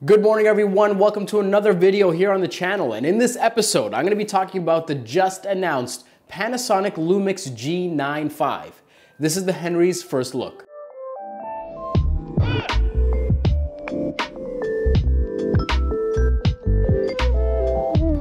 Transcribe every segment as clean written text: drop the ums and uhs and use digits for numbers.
Good morning everyone, welcome to another video here on the channel, and in this episode I'm going to be talking about the just announced Panasonic Lumix G95. This is the Henry's first look.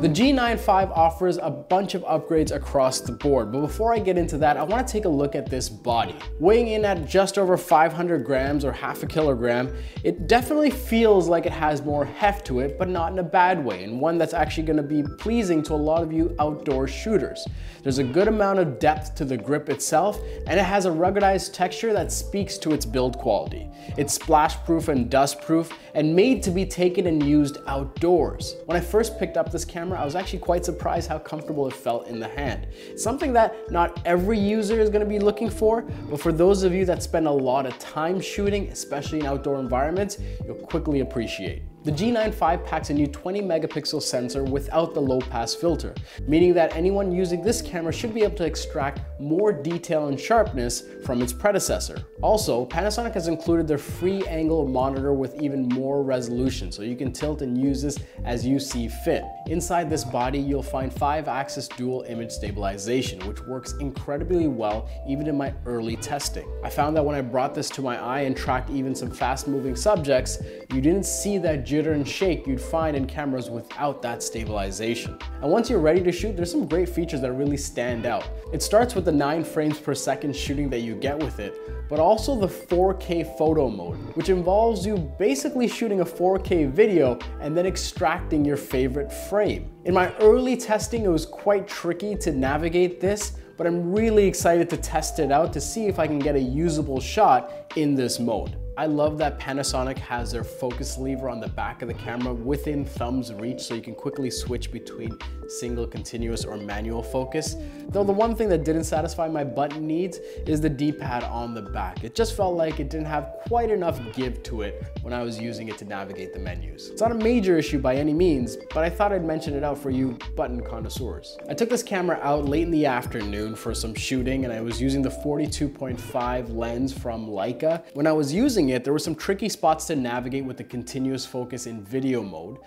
The G95 offers a bunch of upgrades across the board, but before I get into that, I want to take a look at this body. Weighing in at just over 500 grams or half a kilogram, it definitely feels like it has more heft to it, but not in a bad way, and one that's actually going to be pleasing to a lot of you outdoor shooters. There's a good amount of depth to the grip itself, and it has a ruggedized texture that speaks to its build quality. It's splash-proof and dust-proof, and made to be taken and used outdoors. When I first picked up this camera, I was actually quite surprised how comfortable it felt in the hand. It's something that not every user is going to be looking for, but for those of you that spend a lot of time shooting, especially in outdoor environments, you'll quickly appreciate. The G95 packs a new 20 megapixel sensor without the low pass filter, meaning that anyone using this camera should be able to extract more detail and sharpness from its predecessor. Also, Panasonic has included their free angle monitor with even more resolution, so you can tilt and use this as you see fit. Inside this body, you'll find 5-axis dual image stabilization, which works incredibly well even in my early testing. I found that when I brought this to my eye and tracked even some fast-moving subjects, you didn't see that jitter and shake you'd find in cameras without that stabilization. And once you're ready to shoot, there's some great features that really stand out. It starts with the 9 frames per second shooting that you get with it, but also the 4K photo mode, which involves you basically shooting a 4K video and then extracting your favorite frame. In my early testing, it was quite tricky to navigate this, but I'm really excited to test it out to see if I can get a usable shot in this mode. I love that Panasonic has their focus lever on the back of the camera within thumb's reach, so you can quickly switch between single, continuous, or manual focus. Though the one thing that didn't satisfy my button needs is the D-pad on the back. It just felt like it didn't have quite enough give to it when I was using it to navigate the menus. It's not a major issue by any means, but I thought I'd mention it out for you button connoisseurs. I took this camera out late in the afternoon for some shooting, and I was using the 42.5 lens from Leica. When I was using it, there were some tricky spots to navigate with the continuous focus in video mode,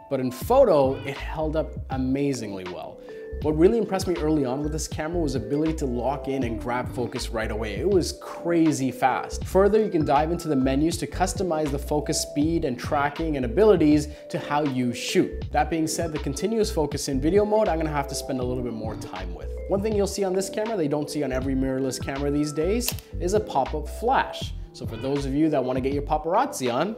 but in photo, it held up amazingly well. What really impressed me early on with this camera was the ability to lock in and grab focus right away. It was crazy fast. Further, you can dive into the menus to customize the focus speed and tracking and abilities to how you shoot. That being said, the continuous focus in video mode, I'm gonna have to spend a little bit more time with. One thing you'll see on this camera that you don't see on every mirrorless camera these days is a pop-up flash. So for those of you that want to get your paparazzi on,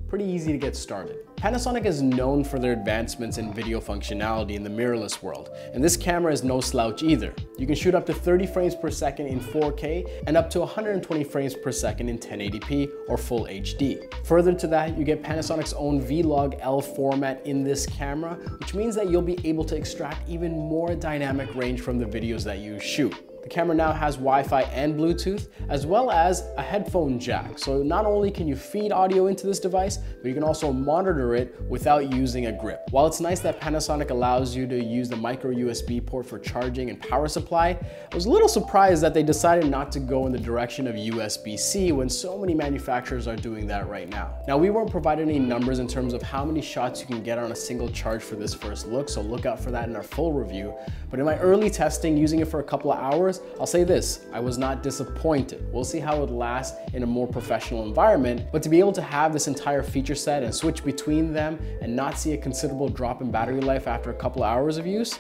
pretty easy to get started. Panasonic is known for their advancements in video functionality in the mirrorless world, and this camera is no slouch either. You can shoot up to 30 frames per second in 4K and up to 120 frames per second in 1080p or Full HD. Further to that, you get Panasonic's own Vlog-L format in this camera, which means that you'll be able to extract even more dynamic range from the videos that you shoot. The camera now has Wi-Fi and Bluetooth, as well as a headphone jack. So not only can you feed audio into this device, but you can also monitor it without using a grip. While it's nice that Panasonic allows you to use the micro USB port for charging and power supply, I was a little surprised that they decided not to go in the direction of USB-C when so many manufacturers are doing that right now. Now, we weren't provided any numbers in terms of how many shots you can get on a single charge for this first look, so look out for that in our full review. But in my early testing, using it for a couple of hours, I'll say this, I was not disappointed. We'll see how it lasts in a more professional environment, but to be able to have this entire feature set and switch between them and not see a considerable drop in battery life after a couple of hours of use,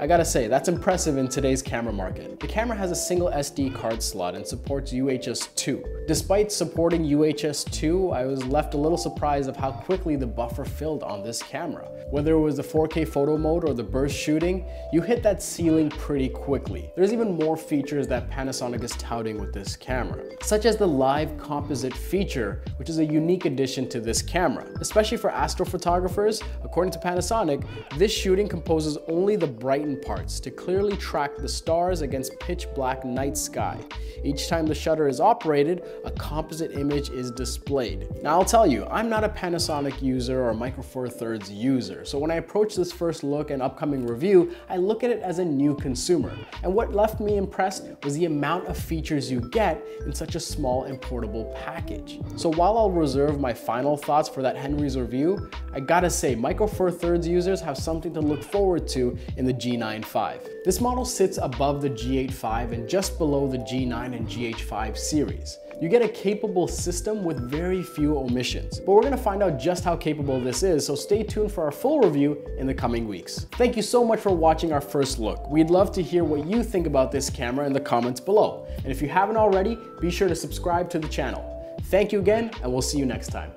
I gotta say, that's impressive in today's camera market. The camera has a single SD card slot and supports UHS 2. Despite supporting UHS 2, I was left a little surprised of how quickly the buffer filled on this camera. Whether it was the 4K photo mode or the burst shooting, you hit that ceiling pretty quickly. There's even more features that Panasonic is touting with this camera, such as the live composite feature, which is a unique addition to this camera. Especially for astrophotographers, according to Panasonic, this shooting composes only the bright lighten parts to clearly track the stars against pitch black night sky. Each time the shutter is operated, a composite image is displayed. Now I'll tell you, I'm not a Panasonic user or Micro Four Thirds user, so when I approach this first look and upcoming review, I look at it as a new consumer. And what left me impressed was the amount of features you get in such a small and portable package. So while I'll reserve my final thoughts for that Henry's review, I gotta say, Micro Four Thirds users have something to look forward to in the G95. This model sits above the G85 and just below the G9 and GH5 series. You get a capable system with very few omissions, but we're gonna find out just how capable this is, so stay tuned for our full review in the coming weeks. Thank you so much for watching our first look. We'd love to hear what you think about this camera in the comments below. And if you haven't already, be sure to subscribe to the channel. Thank you again, and we'll see you next time.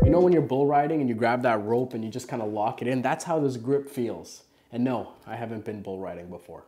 You know when you're bull riding and you grab that rope and you just kind of lock it in? That's how this grip feels. And no, I haven't been bull riding before.